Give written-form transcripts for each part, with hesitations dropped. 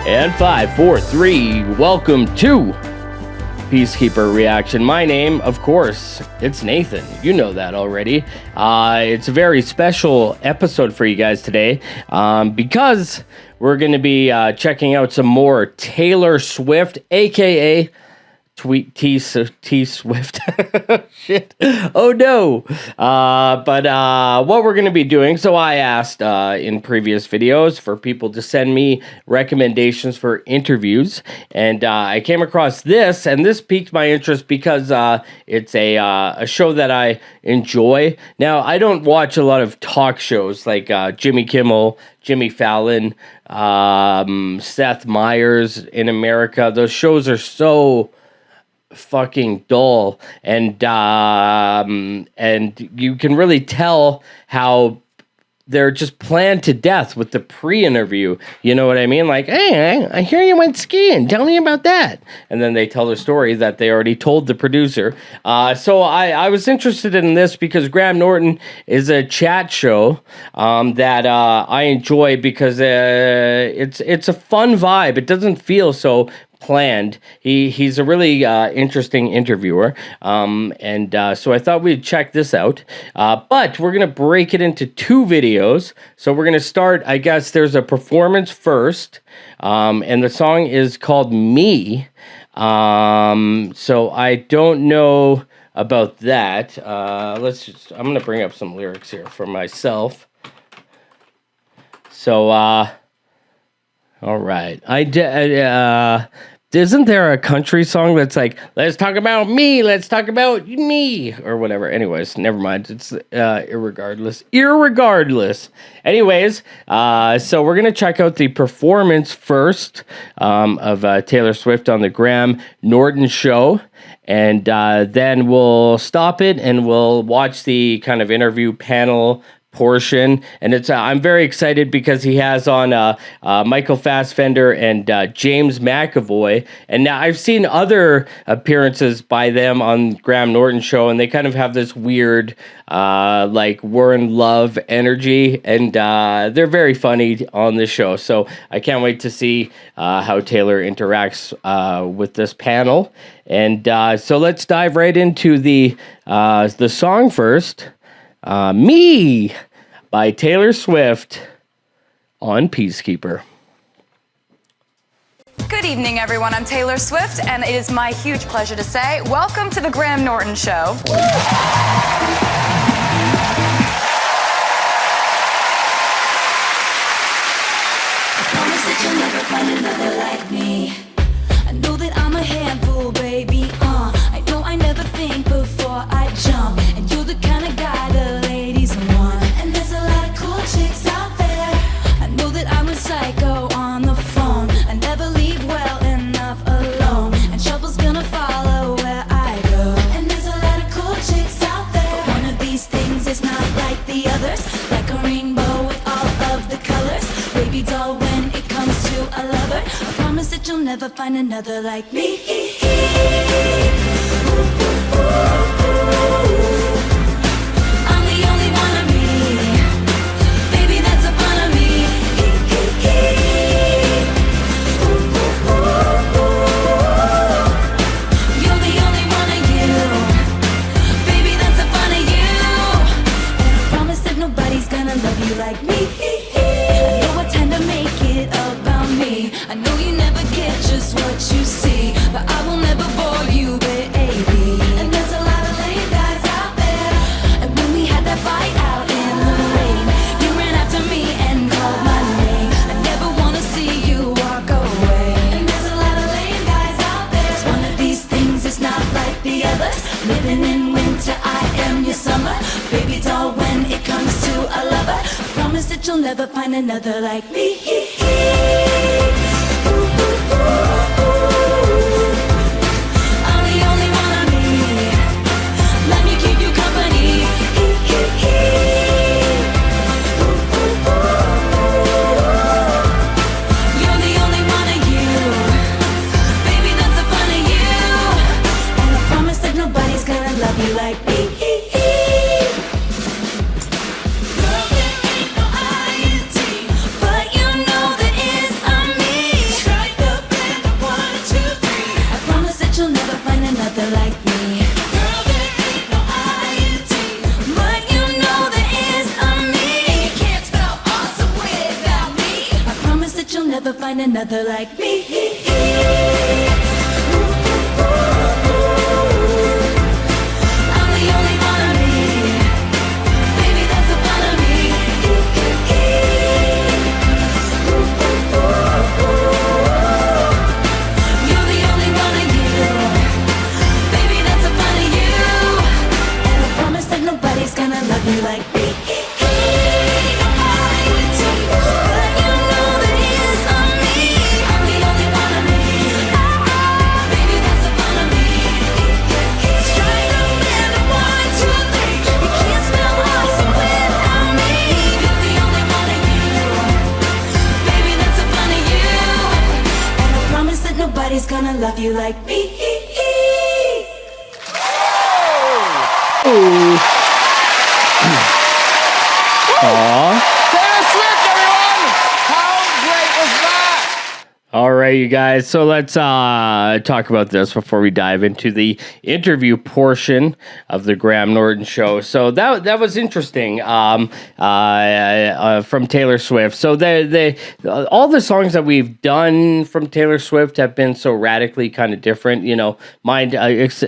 And 5, 4, 3, welcome to PeaceKeeper Reaction. My name, of course, it's Nathan. You know that already. It's a very special episode for you guys today because we're going to be checking out some more Taylor Swift, aka T Swift. Shit. Oh no. But what we're going to be doing, so I asked in previous videos for people to send me recommendations for interviews, and I came across this, and this piqued my interest because it's a show that I enjoy. Now, I don't watch a lot of talk shows like Jimmy Kimmel, Jimmy Fallon, Seth Meyers in America. Those shows are so fucking dull, and you can really tell how they're just planned to death with the pre-interview. You know what I mean? Like, hey, I hear you went skiing. Tell me about that. And then they tell the story that they already told the producer. So I was interested in this because Graham Norton is a chat show that I enjoy because it's a fun vibe. It doesn't feel so planned. He's a really interesting interviewer, and so I thought we'd check this out, but we're gonna break it into two videos. So we're gonna start, I guess there's a performance first, and the song is called Me, so I don't know about that. I'm gonna bring up some lyrics here for myself. So all right, isn't there a country song that's like, let's talk about me, let's talk about me, or whatever? Anyways, never mind. It's irregardless. Anyways, so we're going to check out the performance first of Taylor Swift on the Graham Norton show. And then we'll stop it and we'll watch the kind of interview panel portion, and it's I'm very excited because he has on Michael Fassbender and James McAvoy, and now I've seen other appearances by them on Graham Norton show, and they kind of have this weird like we're in love energy, and they're very funny on the show. So I can't wait to see how Taylor interacts with this panel, and so let's dive right into the song first. Me by Taylor Swift on PeaceKeeper. Good evening, everyone. I'm Taylor Swift, and it is my huge pleasure to say, welcome to the Graham Norton Show. I promise that you'll never find another like me. I know that I'm a handful, baby. I know I never think before I jump, and you're the kind of guy the ladies want. And there's a lot of cool chicks out there. I know that I'm a psycho on the phone. I never leave well enough alone, and trouble's gonna follow where I go. And there's a lot of cool chicks out there, but one of these things is not like the others. Like a rainbow with all of the colors, baby doll when it comes to a lover. I promise that you'll never find another like me. I'm the only one of me, baby, that's the fun of me. You're the only one of you, baby, that's the fun of you. And I promise that nobody's gonna love you like me. I know I tend to make it about me. I know you never get just what you see, but I will never bore you, baby. And there's a lot of lame guys out there, and when we had that fight out in the rain, you ran after me and called my name. I never wanna see you walk away. And there's a lot of lame guys out there, 'cause one of these things is not like the others. Living in winter, I am your summer, baby doll when it comes to a lover. I promise that you'll never find another like me. I'm the only one of me. Let me keep you company. You're the only one of you, baby, that's the fun of you. And I promise that nobody's gonna love you like me. Love ain't no INT, but you know that it's on me. Try find another like me. I'm the only one of me. Baby, that's the fun of me. You're the only one of you. Baby, that's the fun of you. And I promise that nobody's gonna love you like me. Nobody would take you, but you know that he is on me. I'm the only one of me. Baby, that's the fun of me. Strike a band of 1, 2, 3. You can't spell awesome without me. You're the only one of you. Baby, that's the fun of you. And I promise that nobody's gonna love you like me. Aw. Taylor Swift, everyone! How great was that? All right, you guys. So let's talk about this before we dive into the interview portion of the Graham Norton show. So that was interesting from Taylor Swift. So all the songs that we've done from Taylor Swift have been so radically kind of different. You know, mine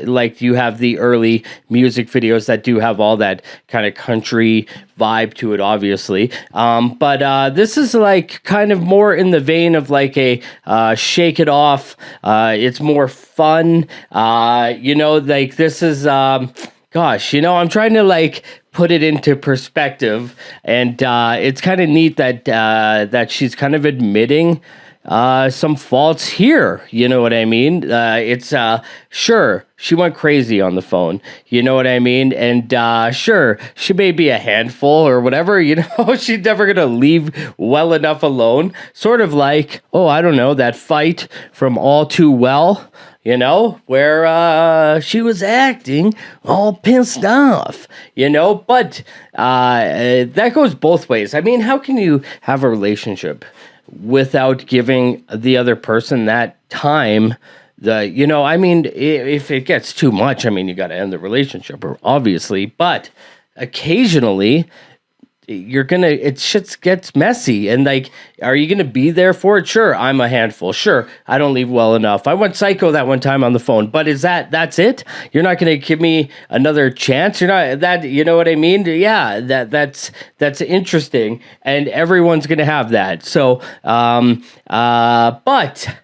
like you have the early music videos that do have all that kind of country vibe to it, obviously. But this is like kind of more in the vein of like a shake it off. It's more fun. You know, like this is, gosh, you know, I'm trying to like put it into perspective, and it's kind of neat that she's kind of admitting some faults here. You know what I mean? It's sure, she went crazy on the phone. You know what I mean? And sure, she may be a handful or whatever. You know, she's never gonna leave well enough alone. Sort of like, oh, I don't know, that fight from All Too Well. You know, where she was acting all pissed off, you know, but that goes both ways. I mean, how can you have a relationship without giving the other person that time? You know, I mean, if it gets too much, I mean, you got to end the relationship, obviously, but occasionally shit gets messy, and like, are you gonna be there for it? Sure, I'm a handful. Sure, I don't leave well enough. I went psycho that one time on the phone, but that's it? You're not gonna give me another chance? You're not that, you know what I mean? Yeah, that's interesting, and everyone's gonna have that. So, but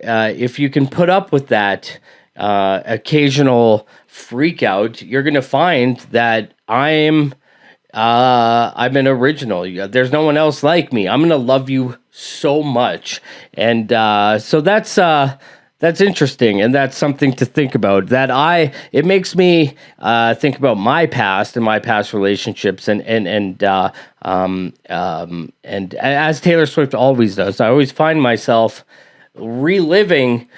if you can put up with that occasional freak out, you're gonna find that I'm an original. There's no one else like me. I'm gonna love you so much, and so that's interesting, and that's something to think about. It makes me think about my past and my past relationships, and as Taylor Swift always does, I always find myself reliving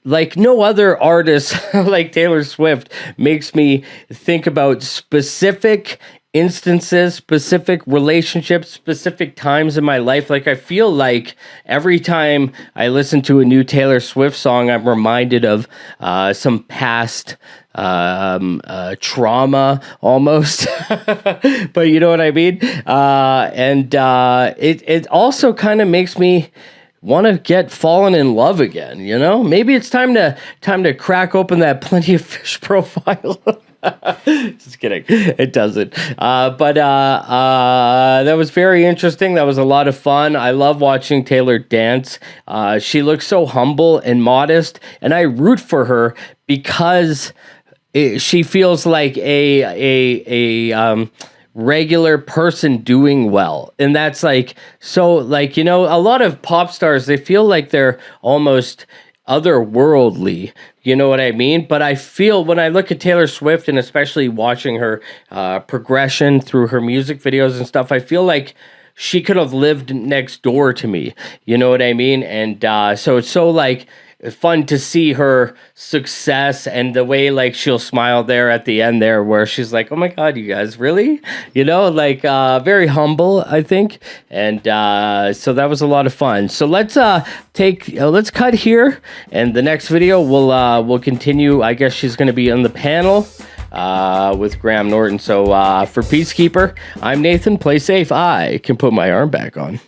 like no other artist like Taylor Swift makes me think about specific instances, specific relationships, specific times in my life. Like, I feel like every time I listen to a new Taylor Swift song, I'm reminded of some past trauma almost. But you know what I mean? It also kind of makes me want to fallen in love again, you know? Maybe it's time to crack open that Plenty of Fish profile. Just kidding. It doesn't. But that was very interesting. That was a lot of fun. I love watching Taylor dance. She looks so humble and modest, and I root for her because she feels like a regular person doing well. And that's like, so like, you know, a lot of pop stars, they feel like they're almost otherworldly, you know what I mean? But I feel when I look at Taylor Swift, and especially watching her progression through her music videos and stuff, I feel like she could have lived next door to me, you know what I mean? And so it's so like fun to see her success, and the way like she'll smile there at the end there where she's like, oh my god, you guys, really, you know, like very humble, I think. And so that was a lot of fun. So let's let's cut here, and the next video we'll continue. I guess she's going to be on the panel with Graham Norton. So for Peacekeeper, I'm Nathan. Play safe. I can put my arm back on.